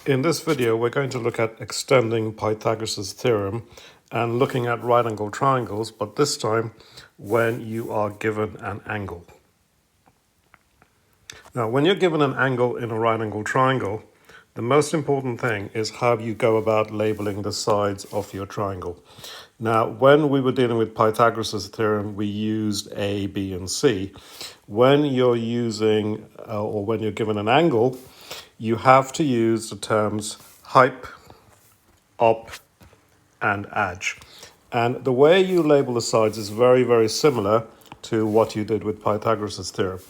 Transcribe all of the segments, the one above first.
In this video, we're going to look at extending Pythagoras' theorem and looking at right angle triangles, but this time when you are given an angle. Now, when you're given an angle in a right angle triangle, the most important thing is how you go about labeling the sides of your triangle. Now, when we were dealing with Pythagoras' theorem, we used A, B, and C. When you're using, or when you're given an angle, you have to use the terms hyp, op, and adj. And the way you label the sides is very, very similar to what you did with Pythagoras' theorem.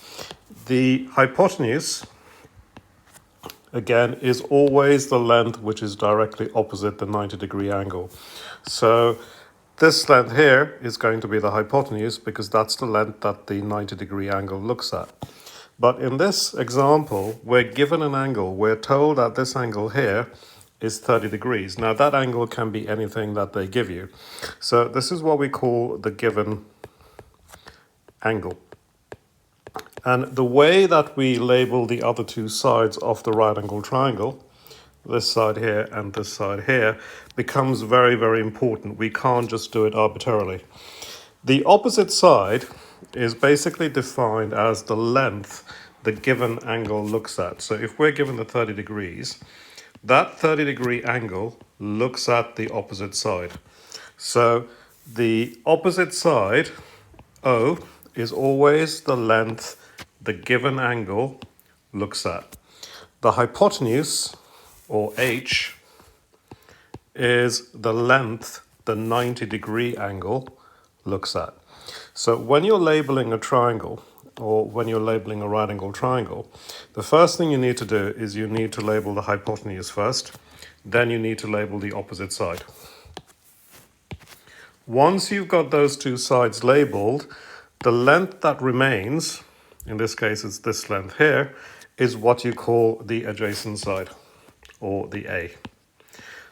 The hypotenuse, again, is always the length which is directly opposite the 90-degree angle. So this length here is going to be the hypotenuse because that's the length that the 90-degree angle looks at. But in this example, we're given an angle. We're told that this angle here is 30 degrees. Now, that angle can be anything that they give you. So this is what we call the given angle. And the way that we label the other two sides of the right angle triangle, this side here and this side here, becomes very, very important. We can't just do it arbitrarily. The opposite side is basically defined as the length the given angle looks at. So if we're given the 30 degrees, that 30-degree angle looks at the opposite side. So the opposite side, O, is always the length the given angle looks at. The hypotenuse, or H, is the length the 90-degree angle looks at. So when you're labeling a triangle, or when you're labeling a right angle triangle, the first thing you need to do is you need to label the hypotenuse first, then you need to label the opposite side. Once you've got those two sides labeled, the length that remains, in this case it's this length here, is what you call the adjacent side, or the A.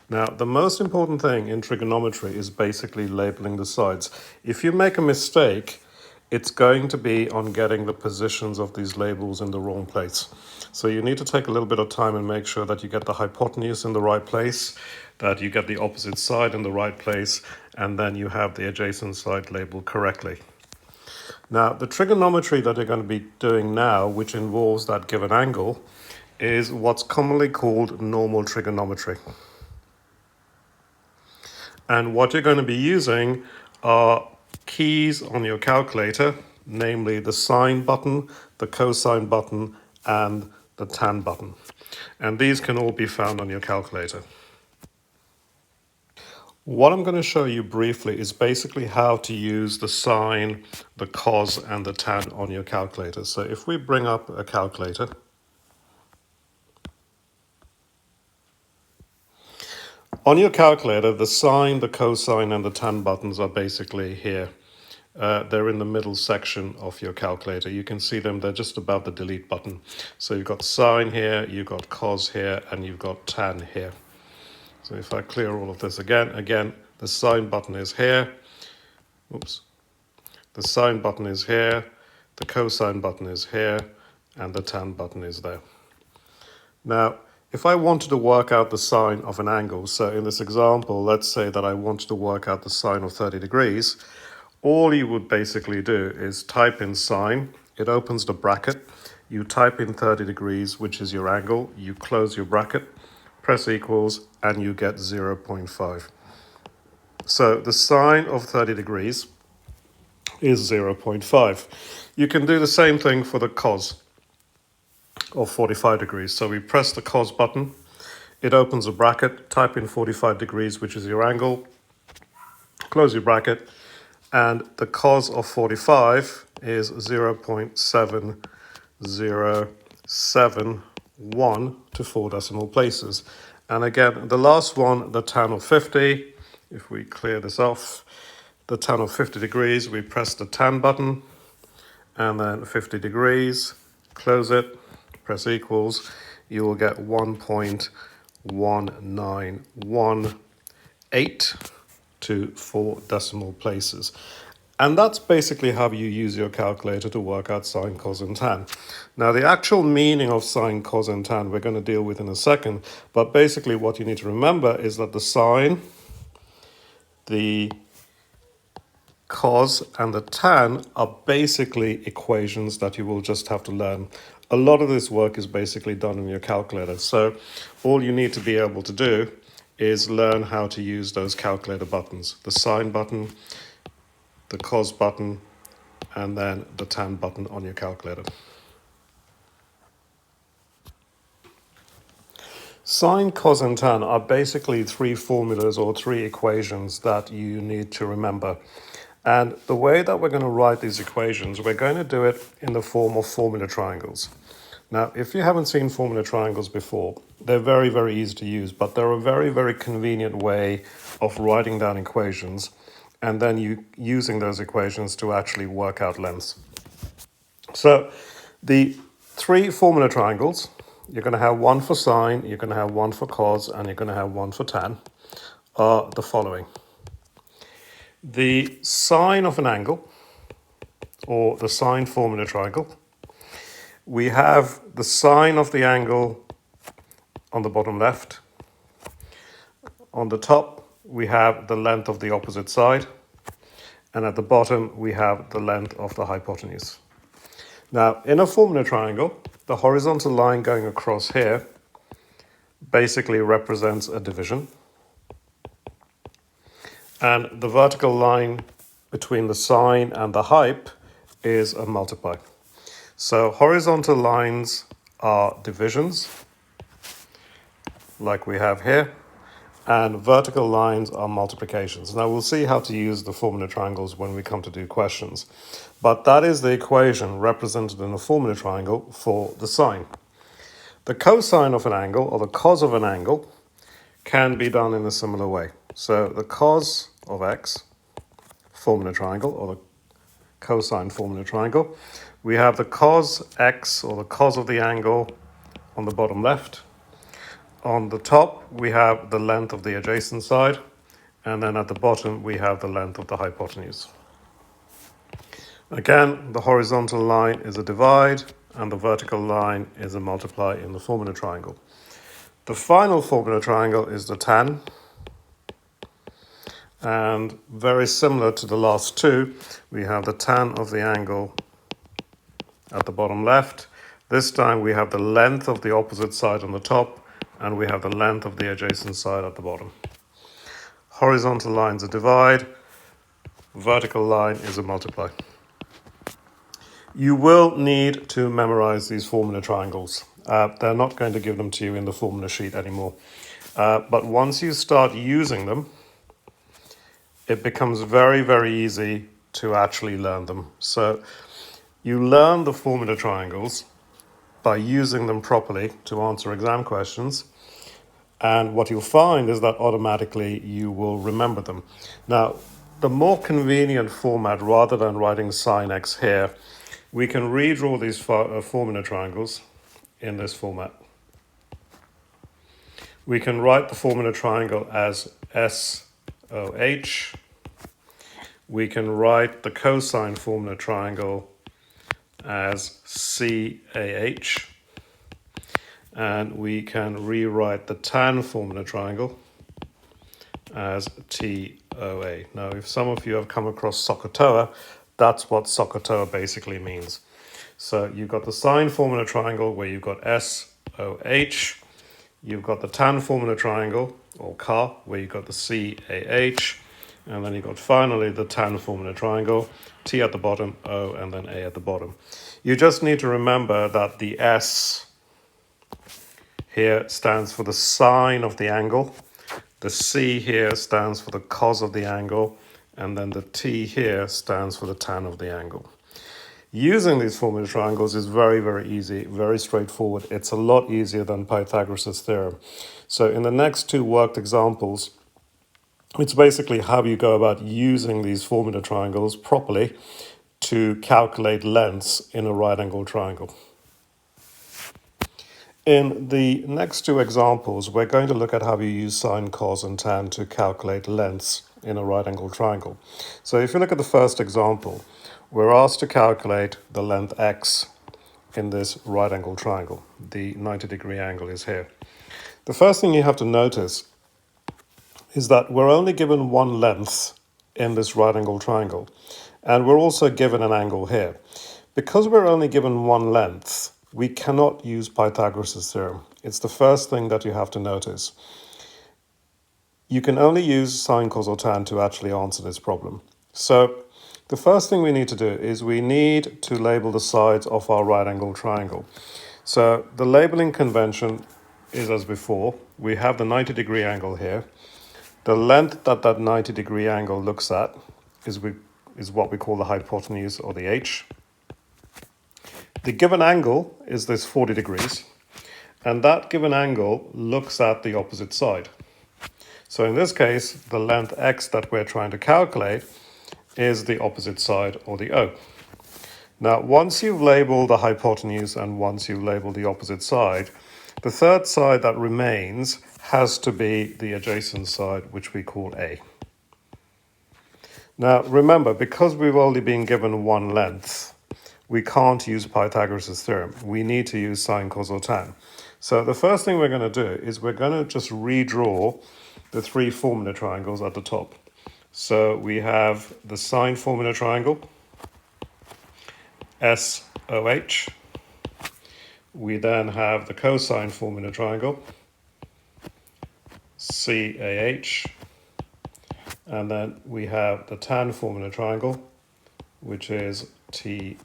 Now, the most important thing in trigonometry is basically labeling the sides. If you make a mistake, it's going to be on getting the positions of these labels in the wrong place. So you need to take a little bit of time and make sure that you get the hypotenuse in the right place, that you get the opposite side in the right place, and then you have the adjacent side labeled correctly. Now, the trigonometry that you're going to be doing now, which involves that given angle, is what's commonly called normal trigonometry. And what you're going to be using are keys on your calculator, namely the sine button, the cosine button, and the tan button. And these can all be found on your calculator. What I'm going to show you briefly is basically how to use the sine, the cos, and the tan on your calculator. So if we bring up a calculator, on your calculator, the sine, the cosine, and the tan buttons are basically here. They're in the middle section of your calculator. You can see them, they're just above the delete button. So you've got sine here, you've got cos here, and you've got tan here. So if I clear all of this again, the sine button is here. Oops. The sine button is here, the cosine button is here, and the tan button is there. Now, if I wanted to work out the sine of an angle, so in this example, let's say that I wanted to work out the sine of 30 degrees, all you would basically do is type in sine, it opens the bracket, you type in 30 degrees, which is your angle, you close your bracket, press equals, and you get 0.5. So the sine of 30 degrees is 0.5. You can do the same thing for the cos of 45 degrees. So we press the cos button, it opens a bracket, type in 45 degrees, which is your angle, close your bracket, and the cos of 45 is 0.7071 to 4 decimal places. And again, the last one, the tan of 50, if we clear this off, the tan of 50 degrees, we press the tan button, and then 50 degrees, close it, press equals, you will get 1.1918 to 4 decimal places. And that's basically how you use your calculator to work out sine, cos, and tan. Now, the actual meaning of sine, cos, and tan we're going to deal with in a second, but basically what you need to remember is that the sine, the cos, and the tan are basically equations that you will just have to learn. A lot of this work is basically done in your calculator, so all you need to be able to do is learn how to use those calculator buttons. The sine button, the cos button, and then the tan button on your calculator. Sine, cos, and tan are basically three formulas or three equations that you need to remember. And the way that we're going to write these equations, we're going to do it in the form of formula triangles. Now, if you haven't seen formula triangles before, they're very, very easy to use, but they're a very, very convenient way of writing down equations and then using those equations to actually work out lengths. So the three formula triangles, you're going to have one for sine, you're going to have one for cos, and you're going to have one for tan, are the following. The sine of an angle, or the sine formula triangle, we have the sine of the angle on the bottom left. On the top, we have the length of the opposite side. And at the bottom, we have the length of the hypotenuse. Now, in a formula triangle, the horizontal line going across here basically represents a division. And the vertical line between the sine and the hype is a multiply. So horizontal lines are divisions, like we have here, and vertical lines are multiplications. Now we'll see how to use the formula triangles when we come to do questions. But that is the equation represented in a formula triangle for the sine. The cosine of an angle, or the cos of an angle, can be done in a similar way. So the cos of x, formula triangle, or the cosine formula triangle, we have the cos x, or the cos of the angle, on the bottom left. On the top, we have the length of the adjacent side, and then at the bottom, we have the length of the hypotenuse. Again, the horizontal line is a divide, and the vertical line is a multiply in the formula triangle. The final formula triangle is the tan, and very similar to the last two, we have the tan of the angle at the bottom left. This time we have the length of the opposite side on the top, and we have the length of the adjacent side at the bottom. Horizontal line's a divide, vertical line is a multiply. You will need to memorize these formula triangles. They're not going to give them to you in the formula sheet anymore. But once you start using them, it becomes very, very easy to actually learn them. So you learn the formula triangles by using them properly to answer exam questions. And what you'll find is that automatically you will remember them. Now, the more convenient format, rather than writing sine x here, we can redraw these formula triangles in this format. We can write the formula triangle as SOH. We can write the cosine formula triangle as CAH. And we can rewrite the tan formula triangle as TOA. Now, if some of you have come across SOHCAHTOA, that's what SOHCAHTOA basically means. So you've got the sine formula triangle where you've got SOH. You've got the tan formula triangle, or CAH, where you've got the CAH. And then you've got finally the tan formula triangle, T at the bottom, O, and then A at the bottom. You just need to remember that the S here stands for the sine of the angle. The C here stands for the cos of the angle. And then the T here stands for the tan of the angle. Using these formula triangles is very, very easy, very straightforward. It's a lot easier than Pythagoras' theorem. So in the next two worked examples, it's basically how you go about using these formula triangles properly to calculate lengths in a right-angled triangle. In the next two examples, we're going to look at how you use sine, cos, and tan to calculate lengths in a right angle triangle. So if you look at the first example, we're asked to calculate the length x in this right angle triangle. The 90-degree angle is here. The first thing you have to notice is that we're only given one length in this right angle triangle, and we're also given an angle here. Because we're only given one length, we cannot use Pythagoras' theorem. It's the first thing that you have to notice. You can only use sine, cos, or tan to actually answer this problem. So the first thing we need to do is we need to label the sides of our right angle triangle. So the labeling convention is as before. We have the 90-degree angle here. The length that 90-degree angle looks at is what we call the hypotenuse, or the h. The given angle is this 40 degrees, and that given angle looks at the opposite side. So in this case, the length x that we're trying to calculate is the opposite side, or the O. Now, once you've labelled the hypotenuse and once you've labelled the opposite side, the third side that remains has to be the adjacent side, which we call A. Now, remember, because we've only been given one length, we can't use Pythagoras' theorem. We need to use sine, cos, or tan. So the first thing we're going to do is we're going to just redraw the three formula triangles at the top. So we have the sine formula triangle, SOH. We then have the cosine formula triangle, CAH. And then we have the tan formula triangle, which is TOA.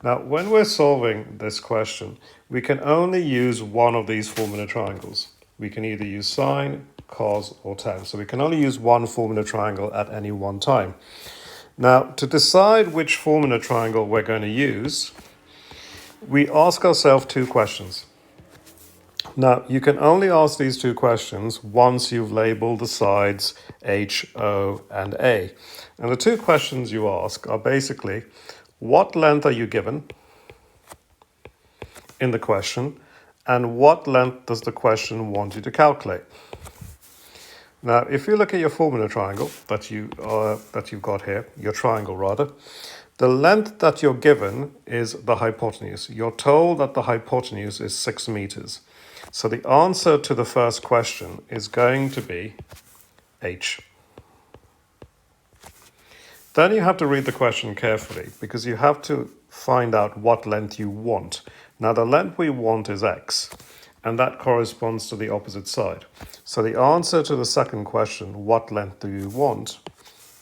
Now, when we're solving this question, we can only use one of these formula triangles. We can either use sine, cos, or tan. So we can only use one formula triangle at any one time. Now, to decide which formula triangle we're going to use, we ask ourselves two questions. Now, you can only ask these two questions once you've labelled the sides H, O, and A. And the two questions you ask are basically, what length are you given in the question, and what length does the question want you to calculate? Now, if you look at your formula triangle that you've got here, your triangle rather, the length that you're given is the hypotenuse. You're told that the hypotenuse is 6 meters. So the answer to the first question is going to be H. Then you have to read the question carefully, because you have to find out what length you want. Now, the length we want is X, and that corresponds to the opposite side. So the answer to the second question, what length do you want,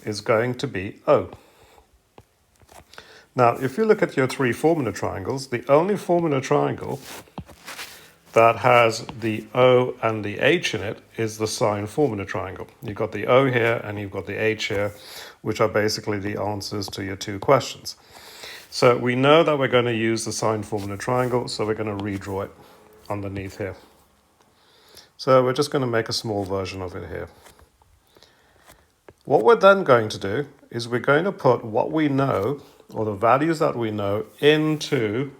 is going to be O. Now, if you look at your three formula triangles, the only formula triangle that has the O and the H in it is the sine formula triangle. You've got the O here and you've got the H here, which are basically the answers to your two questions. So we know that we're going to use the sine formula triangle, so we're going to redraw it underneath here. So we're just going to make a small version of it here. What we're then going to do is we're going to put what we know, or the values that we know, into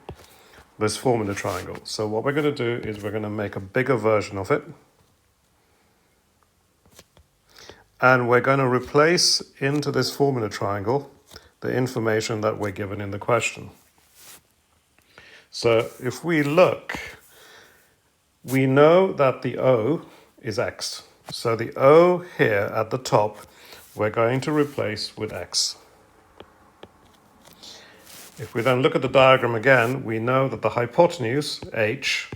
this formula triangle. So what we're going to do is we're going to make a bigger version of it. And we're going to replace into this formula triangle the information that we're given in the question. So if we look, we know that the O is X. So the O here at the top, we're going to replace with X. If we then look at the diagram again, we know that the hypotenuse, H,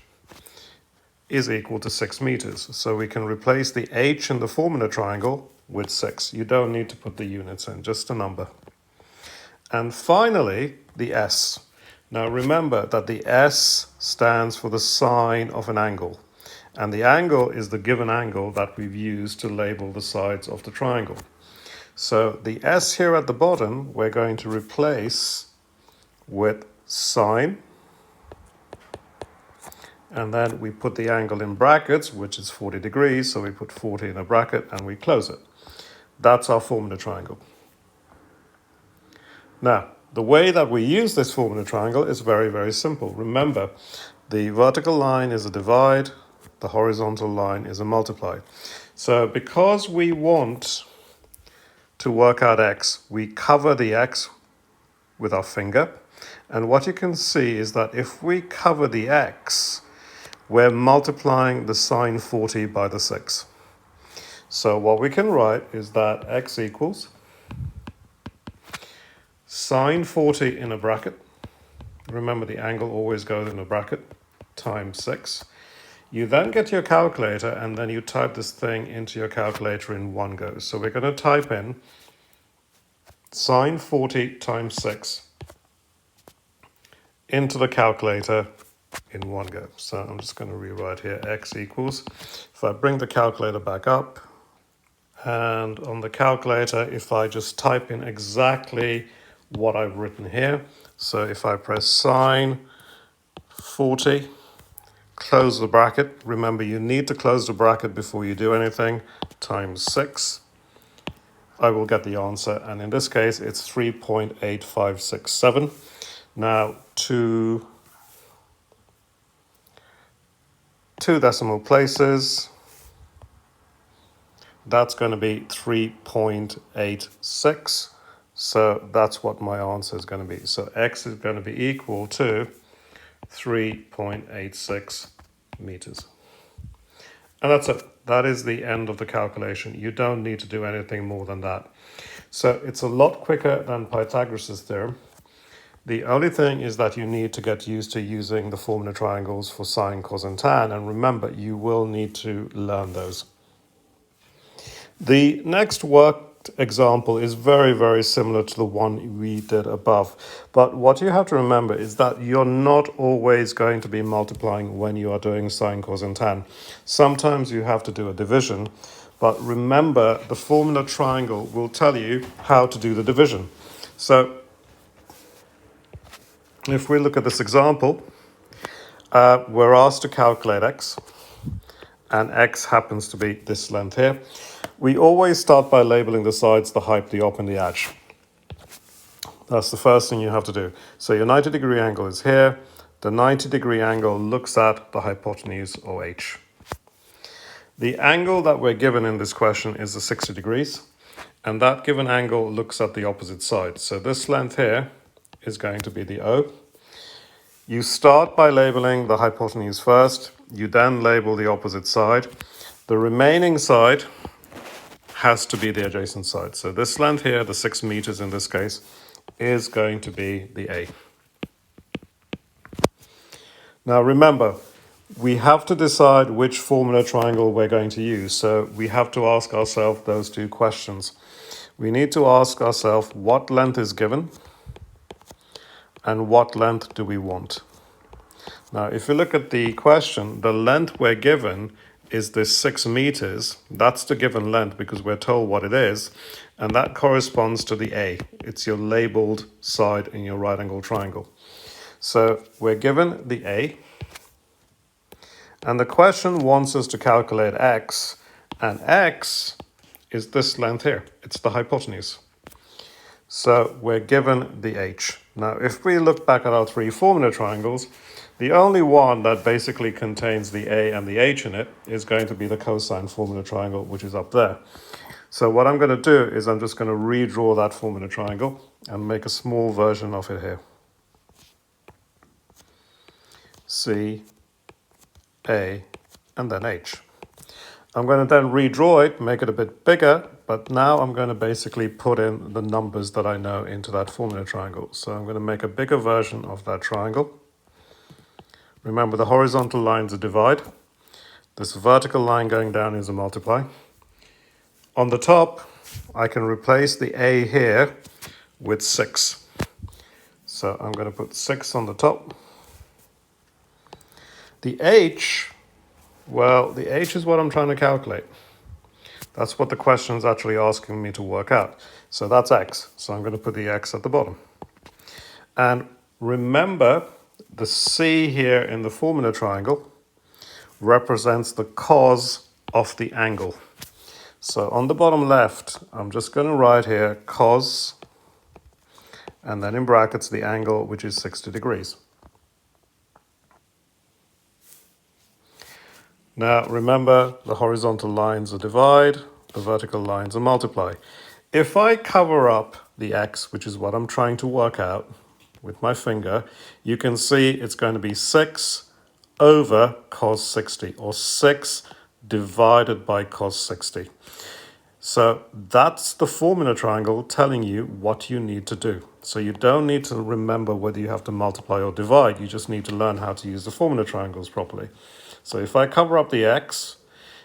is equal to 6 meters. So we can replace the H in the formula triangle with 6. You don't need to put the units in, just a number. And finally, the S. Now remember that the S stands for the sine of an angle. And the angle is the given angle that we've used to label the sides of the triangle. So the S here at the bottom, we're going to replace with sine, and then we put the angle in brackets, which is 40 degrees, so we put 40 in a bracket and we close it. That's our formula triangle. Now, the way that we use this formula triangle is very, very simple. Remember, the vertical line is a divide, the horizontal line is a multiply. So because we want to work out x, we cover the x with our finger. And what you can see is that if we cover the x, we're multiplying the sine 40 by the 6. So what we can write is that x equals sine 40 in a bracket. Remember, the angle always goes in a bracket, times 6. You then get your calculator and then you type this thing into your calculator in one go. So we're going to type in sine 40 times 6 into the calculator in one go. So I'm just going to rewrite here x equals, if I bring the calculator back up, and on the calculator, if I just type in exactly what I've written here, so if I press sine 40, close the bracket, remember you need to close the bracket before you do anything, times 6, I will get the answer, and in this case it's 3.8567. Now two decimal places, that's going to be 3.86. So that's what my answer is going to be. So x is going to be equal to 3.86 meters. And that's it. That is the end of the calculation. You don't need to do anything more than that. So it's a lot quicker than Pythagoras' theorem. The only thing is that you need to get used to using the formula triangles for sine, cos, and tan. And remember, you will need to learn those. The next worked example is very, very similar to the one we did above. But what you have to remember is that you're not always going to be multiplying when you are doing sine, cos, and tan. Sometimes you have to do a division. But remember, the formula triangle will tell you how to do the division. So if we look at this example, we're asked to calculate x. And x happens to be this length here. We always start by labeling the sides, the height, the op, and the edge. That's the first thing you have to do. So your 90-degree angle is here. The 90-degree angle looks at the hypotenuse, or h. The angle that we're given in this question is the 60 degrees, and that given angle looks at the opposite side. So this length here is going to be the O. You start by labeling the hypotenuse first. You then label the opposite side. The remaining side has to be the adjacent side. So this length here, the 6 meters in this case, is going to be the A. Now remember, we have to decide which formula triangle we're going to use. So we have to ask ourselves those two questions. We need to ask ourselves what length is given and what length do we want. Now, if you look at the question, the length we're given is this 6 meters. That's the given length because we're told what it is. And that corresponds to the A. It's your labeled side in your right angle triangle. So we're given the A. And the question wants us to calculate x. And x is this length here. It's the hypotenuse. So we're given the h. Now, if we look back at our three formula triangles, the only one that basically contains the a and the h in it is going to be the cosine formula triangle, which is up there. So what I'm going to do is I'm just going to redraw that formula triangle and make a small version of it here. C, A, and then H. I'm going to then redraw it, make it a bit bigger, but now I'm going to basically put in the numbers that I know into that formula triangle. So I'm going to make a bigger version of that triangle. Remember, the horizontal line's a divide. This vertical line going down is a multiply. On the top, I can replace the A here with 6. So I'm going to put 6 on the top. The H, well, the H is what I'm trying to calculate. That's what the question's actually asking me to work out. So that's x. So I'm going to put the x at the bottom. And remember, the C here in the formula triangle represents the cos of the angle. So on the bottom left, I'm just going to write here cos, and then in brackets the angle, which is 60 degrees. Now remember, the horizontal lines are divide, the vertical lines are multiply. If I cover up the x, which is what I'm trying to work out with my finger, you can see it's going to be 6 over cos 60, or 6 divided by cos 60. So that's the formula triangle telling you what you need to do. So you don't need to remember whether you have to multiply or divide. You just need to learn how to use the formula triangles properly. So if I cover up the x,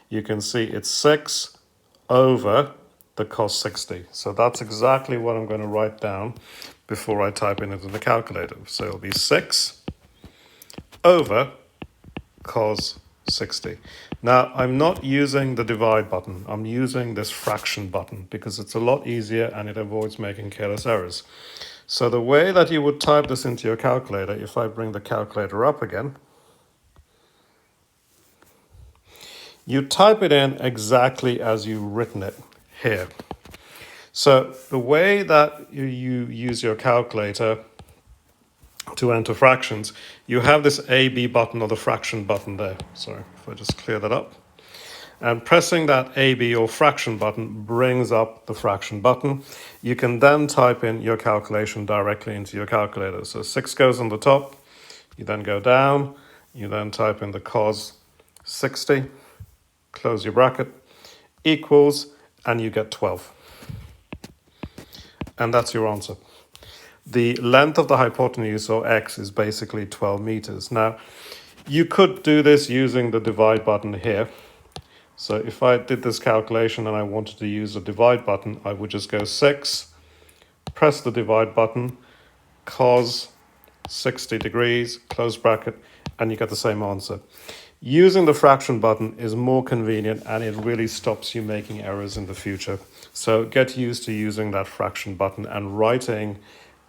you can see it's 6 over the cos 60. So that's exactly what I'm going to write down before I type in it in the calculator. So it'll be 6 over cos 60. Now, I'm not using the divide button. I'm using this fraction button because it's a lot easier and it avoids making careless errors. So the way that you would type this into your calculator, if I bring the calculator up again, you type it in exactly as you've written it here. So the way that you use your calculator to enter fractions, you have this A-B button or the fraction button there. Sorry, if I just clear that up. And pressing that AB or fraction button brings up the fraction button. You can then type in your calculation directly into your calculator. So 6 goes on the top, you then go down, you then type in the cos 60, close your bracket, equals, and you get 12. And that's your answer. The length of the hypotenuse, or x, is basically 12 meters. Now, you could do this using the divide button here. So if I did this calculation and I wanted to use the divide button, I would just go 6, press the divide button, cos 60 degrees, close bracket, and you get the same answer. Using the fraction button is more convenient and it really stops you making errors in the future. So get used to using that fraction button and writing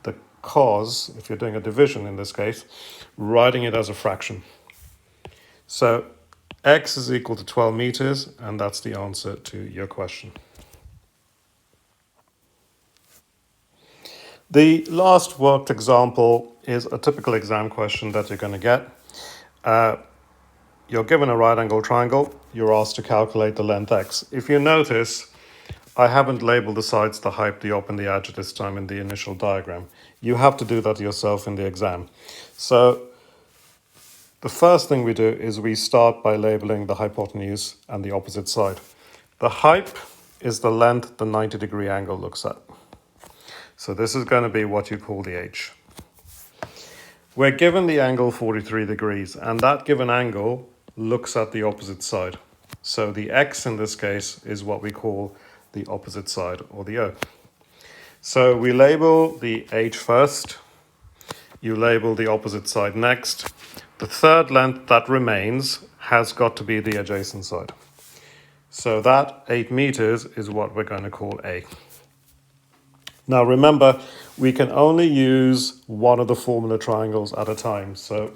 the cos, if you're doing a division in this case, writing it as a fraction. So x is equal to 12 meters, and that's the answer to your question. The last worked example is a typical exam question that you're going to get. You're given a right angle triangle. You're asked to calculate the length x. If you notice, I haven't labeled the sides, the height, the op, and the edge this time in the initial diagram. You have to do that yourself in the exam. So the first thing we do is we start by labeling the hypotenuse and the opposite side. The height is the length the 90-degree angle looks at. So this is going to be what you call the h. We're given the angle 43 degrees, and that given angle looks at the opposite side. So the x in this case is what we call the opposite side, or the o. So we label the h first. You label the opposite side next. The third length that remains has got to be the adjacent side. So that 8 meters is what we're going to call A. Now remember, we can only use one of the formula triangles at a time. So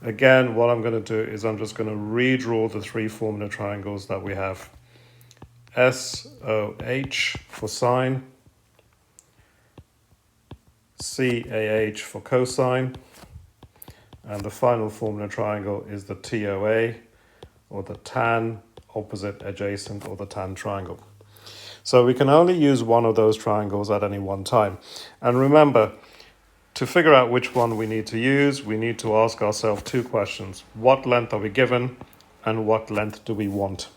again, what I'm going to do is I'm just going to redraw the 3 formula triangles that we have. SOH for sine, CAH for cosine, and the final formula triangle is the TOA, or the tan, opposite, adjacent, or the tan triangle. So we can only use one of those triangles at any one time. And remember, to figure out which one we need to use, we need to ask ourselves 2 questions. What length are we given, and what length do we want?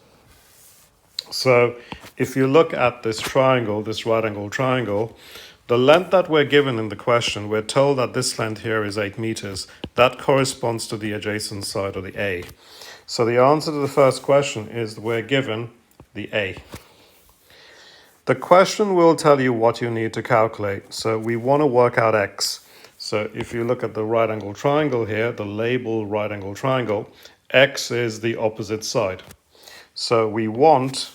So if you look at this triangle, this right angle triangle, the length that we're given in the question, we're told that this length here is 8 meters. That corresponds to the adjacent side, or the A. So the answer to the first question is we're given the A. The question will tell you what you need to calculate. So we want to work out x. So if you look at the right angle triangle here, the label right angle triangle, x is the opposite side. So we want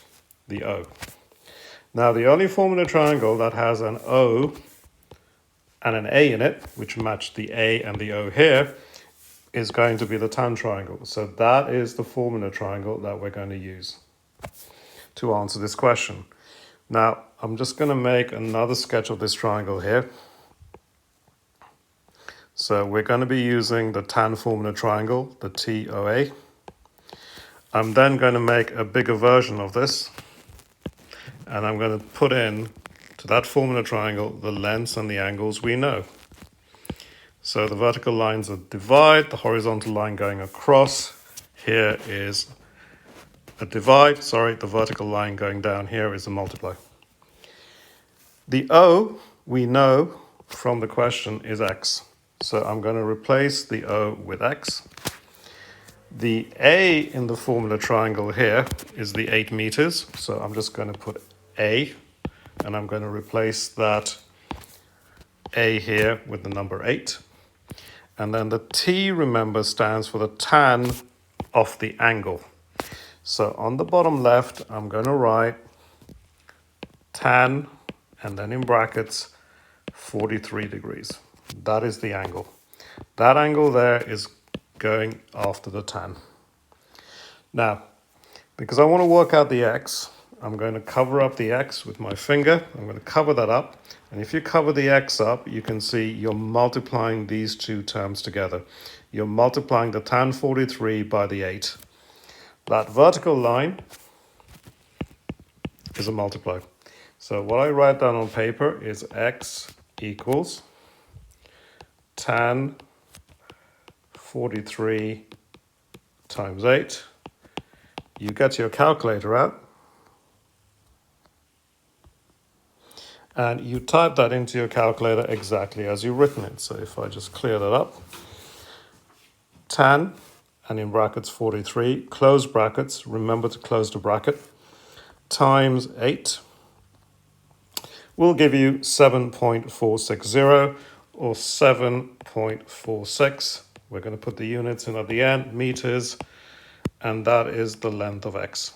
the O. Now the only formula triangle that has an O and an A in it, which match the A and the O here, is going to be the tan triangle. So that is the formula triangle that we're going to use to answer this question. Now, I'm just going to make another sketch of this triangle here. So we're going to be using the tan formula triangle, the TOA. I'm then going to make a bigger version of this, and I'm going to put in to that formula triangle the lengths and the angles we know. So the vertical lines are divide, the horizontal line going across. Here is a divide, the vertical line going down here is a multiply. The O we know from the question is x. So I'm going to replace the O with x. The A in the formula triangle here is the 8 meters. So I'm just going to put A, and I'm going to replace that A here with the number 8. And then the T, remember, stands for the tan of the angle. So on the bottom left, I'm going to write tan, and then in brackets, 43 degrees. That is the angle. That angle there is going after the tan. Now, because I want to work out the x, I'm going to cover up the x with my finger. I'm going to cover that up. And if you cover the x up, you can see you're multiplying these two terms together. You're multiplying the tan 43 by the 8. That vertical line is a multiply. So what I write down on paper is x equals tan 43 times 8. You get your calculator out and you type that into your calculator exactly as you've written it. So if I just clear that up, tan, and in brackets 43, close brackets, remember to close the bracket, times 8 will give you 7.460 or 7.46. We're going to put the units in at the end, meters, and that is the length of x.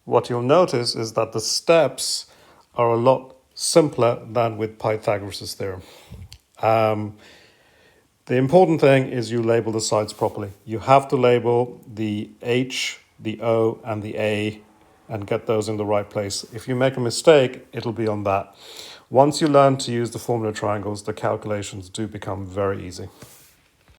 What you'll notice is that the steps are a lot simpler than with Pythagoras' theorem. The important thing is you label the sides properly. You have to label the H, the O, and the A and get those in the right place. If you make a mistake, it'll be on that. Once you learn to use the formula triangles, the calculations do become very easy.